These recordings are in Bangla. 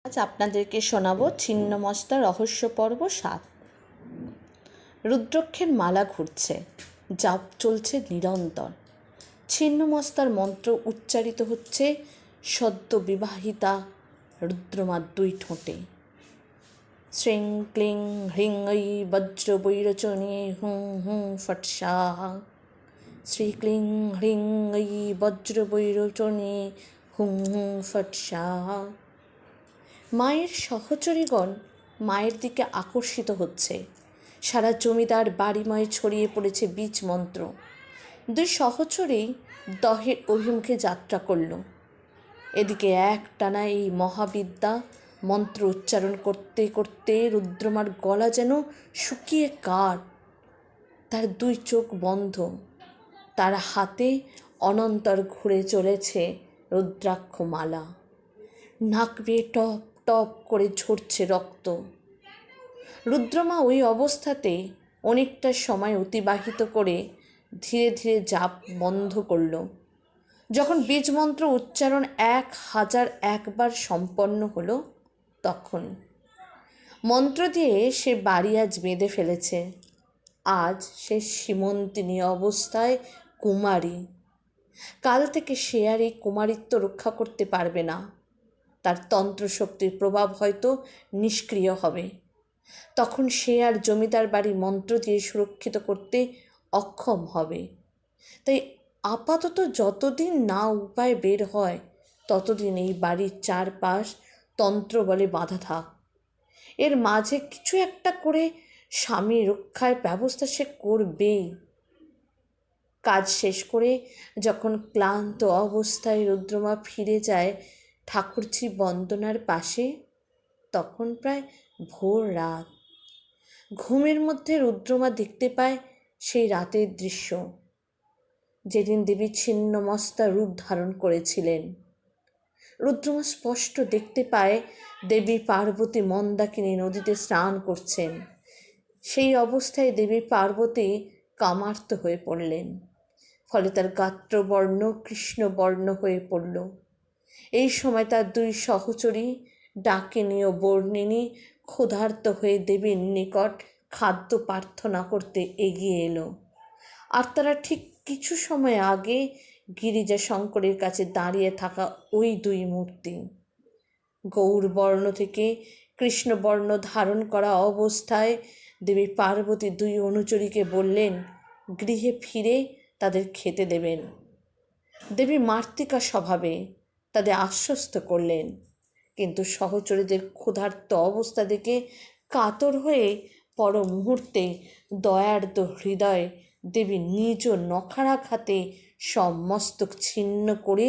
আজ আপনাদেরকে শোনাবো ছিন্নমস্তা রহস্য পর্ব 7। রুদ্রক্ষের মালা ঘুরছে, জাপ চলছে নিরন্তর। ছিন্নমস্তার মন্ত্র উচ্চারিত হচ্ছে সদ্য বিবাহিতা রুদ্রমার দুই ঠোঁটে। শ্রিং ক্লিং হ্রিং ঐ বজ্র বৈরচনে হুঁ হুঁ ফট স্বাহা। শ্রী ক্লিং হ্রিং ঐ বজ্র বৈরচনে হুঁ হুঁ ফট স্বাহা। মায়ের সহচরীগণ মায়ের দিকে আকর্ষিত হচ্ছে। সারা জমিদার বাড়িময় ছড়িয়ে পড়েছে বীজ মন্ত্র। দুই সহচরী দহের অভিমুখে যাত্রা করল। এদিকে একটানা এই মহাবিদ্যা মন্ত্র উচ্চারণ করতে করতে রুদ্রমার গলা যেন শুকিয়ে কাঠ। তার দুই চোখ বন্ধ, তার হাতে অনন্তর ঘুরে চলেছে রুদ্রাক্ষ মালা। নাক বেয়ে টপ টপ করে ঝরছে রক্ত। রুদ্রমা ওই অবস্থাতে অনেকটা সময় অতিবাহিত করে ধীরে ধীরে জাপ বন্ধ করল। যখন বীজমন্ত্র উচ্চারণ 1001 বার সম্পন্ন হলো, তখন মন্ত্র দিয়ে সে বাড়ি আজ বেঁধে ফেলেছে। আজ সে সীমন্তিনী অবস্থায় কুমারী। কাল থেকে সে আর এই কুমারিত্ব রক্ষা করতে পারবে না। তার তন্ত্রশক্তির প্রভাব হয়তো নিষ্ক্রিয় হবে। তখন সে আর জমিদার বাড়ি মন্ত্র দিয়ে সুরক্ষিত করতে অক্ষম হবে। তাই আপাতত যতদিন না উপায় বের হয়, ততদিন এই বাড়ির চারপাশ তন্ত্র বলে বাঁধা থাক। এর মাঝে কিছু একটা করে স্বামী রক্ষার ব্যবস্থা সে করবেই। কাজ শেষ করে যখন ক্লান্ত অবস্থায় রুদ্রমা ফিরে যায় ঠাকুরঝি বন্দনার পাশে, তখন প্রায় ভোর রাত। ঘুমের মধ্যে রুদ্রমা দেখতে পায় সেই রাতের দৃশ্য, যেদিন দেবী ছিন্নমস্তা রূপ ধারণ করেছিলেন। রুদ্রমা স্পষ্ট দেখতে পায় দেবী পার্বতী মন্দাকিনী নদীতে স্নান করছেন। সেই অবস্থায় দেবী পার্বতী কামার্ত হয়ে পড়লেন, ফলে তার গাত্রবর্ণ কৃষ্ণবর্ণ হয়ে পড়ল। এই সময় তার দুই সহচরী ডাকিনী ও বর্ণিনী ক্ষুধার্ত হয়ে দেবীর নিকট খাদ্য প্রার্থনা করতে এগিয়ে এলো। আর তারা ঠিক কিছু সময় আগে গিরিজা শঙ্করের কাছে দাঁড়িয়ে থাকা ওই দুই মূর্তি। গৌরবর্ণ থেকে কৃষ্ণবর্ণ ধারণ করা অবস্থায় দেবী পার্বতী দুই অনুচরীকে বললেন গৃহে ফিরে তাদের খেতে দেবেন। দেবী মার্তিকা স্বভাবে তাদের আশ্বস্ত করলেন, কিন্তু সহচরীদের ক্ষুধার্ত অবস্থা দেখে কাতর হয়ে পর মুহূর্তে দয়ার্দ্র হৃদয় দেবী নিজ নখারাঘাতে সব মস্তক ছিন্ন করে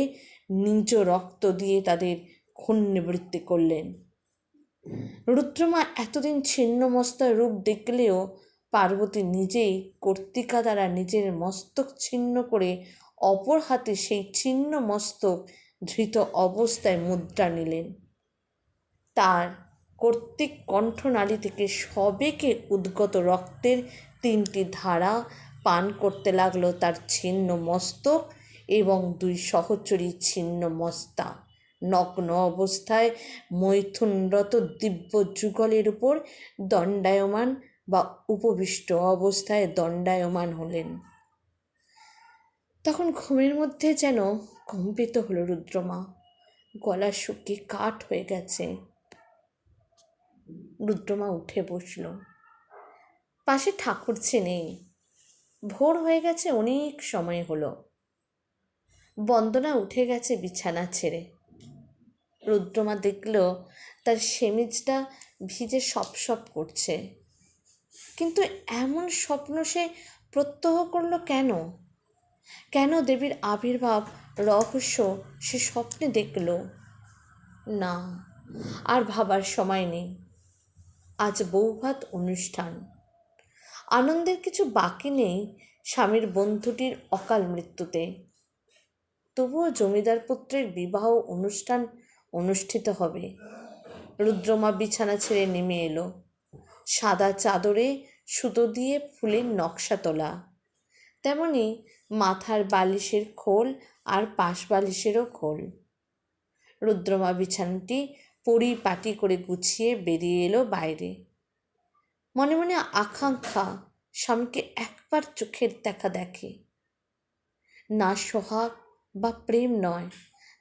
নিজ রক্ত দিয়ে তাদের ক্ষুণ্ণবৃত্তি করলেন। রুদ্রমা এতদিন ছিন্নমস্তার রূপ দেখলেও পার্বতী নিজেই কর্তিকা দ্বারা নিজের মস্তক ছিন্ন করে অপর হাতে সেই ছিন্ন মস্তক ধৃত অবস্থায় মুদ্রা নিলেন। তার কর্তৃক কণ্ঠনালী থেকে সবেগে উদ্গত রক্তের 3টি ধারা পান করতে লাগলো তার ছিন্ন মস্তক এবং দুই সহচরী ছিন্ন মস্তা নগ্ন অবস্থায় মৈথুনরত দিব্য যুগলের উপর দণ্ডায়মান বা উপবিষ্ট অবস্থায় দণ্ডায়মান হলেন। তখন ঘুমের মধ্যে যেন কম্পিত হলো রুদ্রমা। গলা শুকিয়ে কাঠ হয়ে গেছে। রুদ্রমা উঠে বসল। পাশে ঠাকুরঝি নেই। ভোর হয়ে গেছে, অনেক সময় হলো। বন্দনা উঠে গেছে বিছানা ছেড়ে। রুদ্রমা দেখল তার সেমিজটা ভিজে সপসপ করছে। কিন্তু এমন স্বপ্ন সে প্রত্যহ করল কেন? কেন দেবীর আবির্ভাব রহস্য সে স্বপ্নে দেখল? না, আর ভাবার সময় নেই। আজ বৌভাত অনুষ্ঠান। আনন্দের কিছু বাকি নেই স্বামীর বন্ধুটির অকাল মৃত্যুতে। তবুও জমিদার পুত্রের বিবাহ অনুষ্ঠান অনুষ্ঠিত হবে। রুদ্রমা বিছানা ছেড়ে নেমে এলো। সাদা চাদরে সুতো দিয়ে ফুলের নকশা তোলা, তেমনি মাথার বালিশের খোল আর পাশ বালিশেরও খোল। রুদ্রমা বিছানাটি পরিপাটি করে গুছিয়ে বেরিয়ে এলো বাইরে। মনে মনে আকাঙ্ক্ষা স্বামীকে একবার চোখের দেখা দেখে। না সোহাগ বা প্রেম নয়,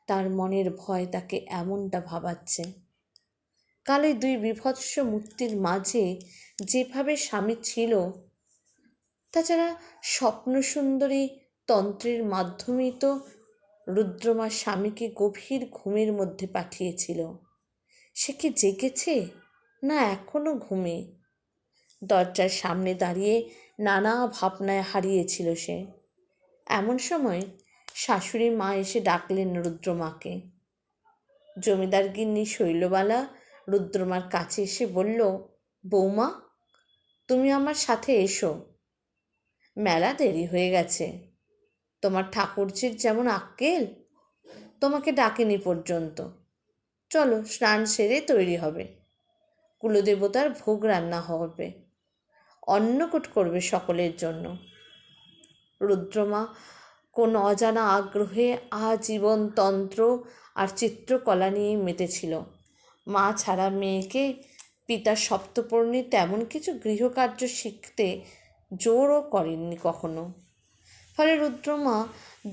তার মনের ভয় তাকে এমনটা ভাবাচ্ছে। কাল এই দুই বিভৎস মূর্তির মাঝে যেভাবে স্বামী ছিল, তাছাড়া স্বপ্নসুন্দরী তন্ত্রের মাধ্যমেই তো রুদ্রমা স্বামীকে গভীর ঘুমের মধ্যে পাঠিয়েছিল। সে কি জেগেছে না এখনো ঘুমে? দরজার সামনে দাঁড়িয়ে নানা ভাবনায় হারিয়েছিল সে। এমন সময় শাশুড়ি মা এসে ডাকলেন রুদ্রমাকে। জমিদার গিন্নি শৈলবালা রুদ্রমার কাছে এসে বলল, বৌমা, তুমি আমার সাথে এসো, মেলা দেরি হয়ে গেছে। তোমার ঠাকুরজির যেমন আক্কেল, তোমাকে ডাকেনি পর্যন্ত। চলো, স্নান সেরে তৈরি হবে, কুলদেবতার ভোগ রান্না হবে, অন্নকূট করবে সকলের জন্য। রুদ্রমা কোন অজানা আগ্রহে আজীবন তন্ত্র আর চিত্রকলা নিয়ে মেতেছিল। মা ছাড়া মেয়েকে পিতা সপ্তপর্ণী তেমন কিছু গৃহকার্য শিখতে জোরও করেননি কখনো। ফলে রুদ্রমা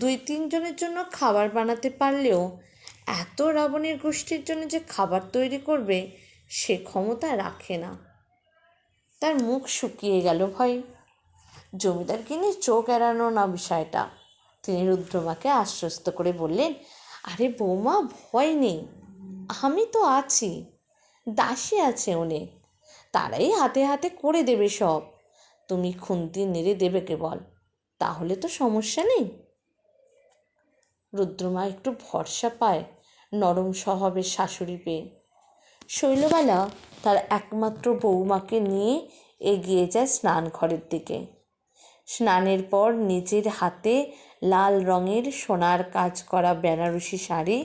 2-3 জনের জন্য খাবার বানাতে পারলেও এত রাবণের গোষ্ঠীর জন্য যে খাবার তৈরি করবে সে ক্ষমতা রাখে না। তার মুখ শুকিয়ে গেল ভয়ে। জমিদার কিনে চোখ এড়ানো না বিষয়টা। তিনি রুদ্রমাকে আশ্বস্ত করে বললেন, আরে বৌমা, ভয় নেই, আমি তো আছি, দাসী আছে অনেক, তারাই হাতে হাতে করে দেবে সব। তুমি খুন্তি নেড়ে দেবে কেবল, তাহলে তো সমস্যা নেই। রুদ্রমা একটু ভরসা পায় নরম স্বভাবের শাশুড়ি পেয়ে। শৈলবালা তার একমাত্র বৌমাকে নিয়ে এগিয়ে যায় স্নান ঘরের দিকে। স্নানের পর নিজের হাতে লাল রঙের সোনার কাজ করা বেনারসি শাড়ি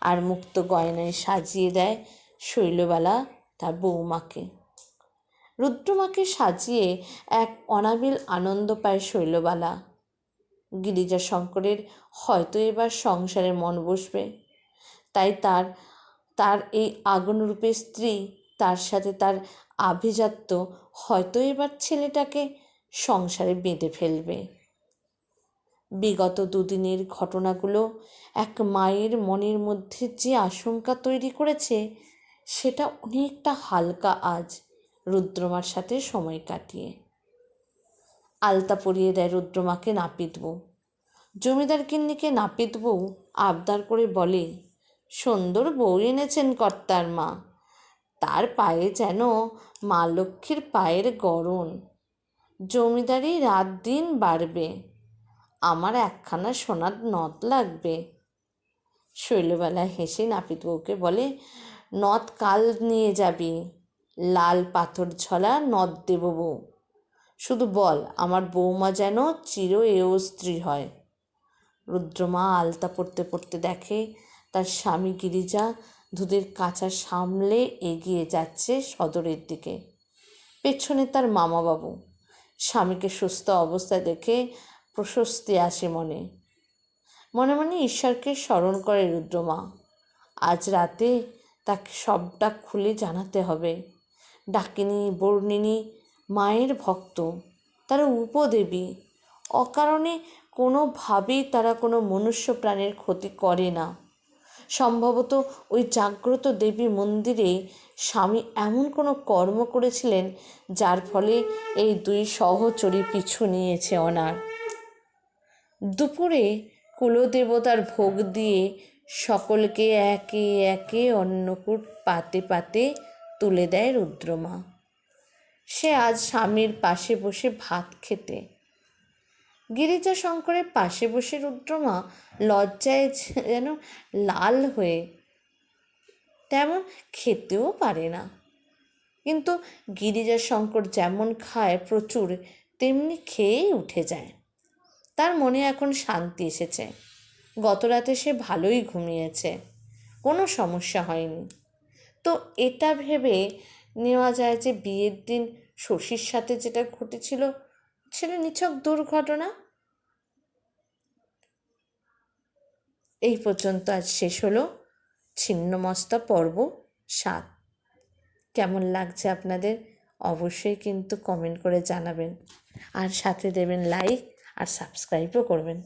আর মুক্ত গয়নায় সাজিয়ে দেয় শৈলবালা তার বৌমাকে। রুদ্রমাকে সাজিয়ে এক অনাবিল আনন্দ পায় শৈলবালা। গিরিজাশঙ্করের হয়তো এবার সংসারে মন বসবে, তাই তার এই আগুনরূপে স্ত্রী, তার সাথে তার আভিজাত্য হয়তো এবার ছেলেটাকে সংসারে বেঁধে ফেলবে। বিগত 2 দিনের ঘটনাগুলো এক মায়ের মনের মধ্যে যে আশঙ্কা তৈরি করেছে, সেটা অনেকটা হালকা আজ রুদ্রমার সাথে সময় কাটিয়ে। আলতা পরিয়ে দেয় রুদ্রমাকে নাপিত বউ। জমিদার গিন্নিকে নাপিত বউ আবদার করে বলে, সুন্দর বউ এনেছেন কর্তার মা, তার পায়ে যেন মা লক্ষ্মীর পায়ের গড়ন, জমিদারি রাত দিন বাড়বে, আমার একখানা সোনার নথ লাগবে। শৈলবালা হেসে নাপিত বউকে বলে, নথ কাল নিয়ে যাবি, লাল পাথর ঝলা নথ দেব বউ, শুধু বল আমার বৌমা যেন চির এও স্ত্রী হয়। রুদ্রমা আলতা পড়তে পড়তে দেখে তার স্বামী গিরিজা দুধের কাঁচা সামলে এগিয়ে যাচ্ছে সদরের দিকে। পেছনে তার মামাবাবু। স্বামীকে সুস্থ অবস্থায় দেখে প্রশস্তি আসে মনে। মনে মনে ঈশ্বরকে স্মরণ করে রুদ্রমা। আজ রাতে তাকে সবটা খুলে জানাতে হবে। ডাকিনী বর্ণিনী মায়ের ভক্ত, তারা উপদেবী, অকারণে কোনোভাবেই তারা কোনো মনুষ্য প্রাণের ক্ষতি করে না। সম্ভবত ওই জাগ্রত দেবী মন্দিরে স্বামী এমন কোনো কর্ম করেছিলেন যার ফলে এই 2 সহচরী পিছু নিয়েছে অনার। দুপুরে কুলদেবতার ভোগ দিয়ে সকলকে একে একে অন্নকূট পাতে পাতে তুলে দেয় রুদ্রমা। সে আজ স্বামীর পাশে বসে ভাত খেতে। গিরিজাশঙ্করের পাশে বসে রুদ্রমা লজ্জায় যেন লাল হয়ে তেমন খেতেও পারে না। কিন্তু গিরিজাশঙ্কর যেমন খায় প্রচুর, তেমনি খেয়েই উঠে যায়। তার মনে এখন শান্তি এসেছে। গতরাতে সে ভালোই ঘুমিয়েছে, কোনো সমস্যা হয়নি। তো এটা ভেবে নেওয়া যায় যে বিয়ের দিন শশীর সাথে যেটা ঘটেছিল সেটা নিছক দুর্ঘটনা। এই পর্যন্ত আজ শেষ হলো ছিন্নমস্তা পর্ব স্বাদ। কেমন লাগছে আপনাদের অবশ্যই কিন্তু কমেন্ট করে জানাবেন, আর সাথে দেবেন লাইক আর সাবস্ক্রাইবও করবেন।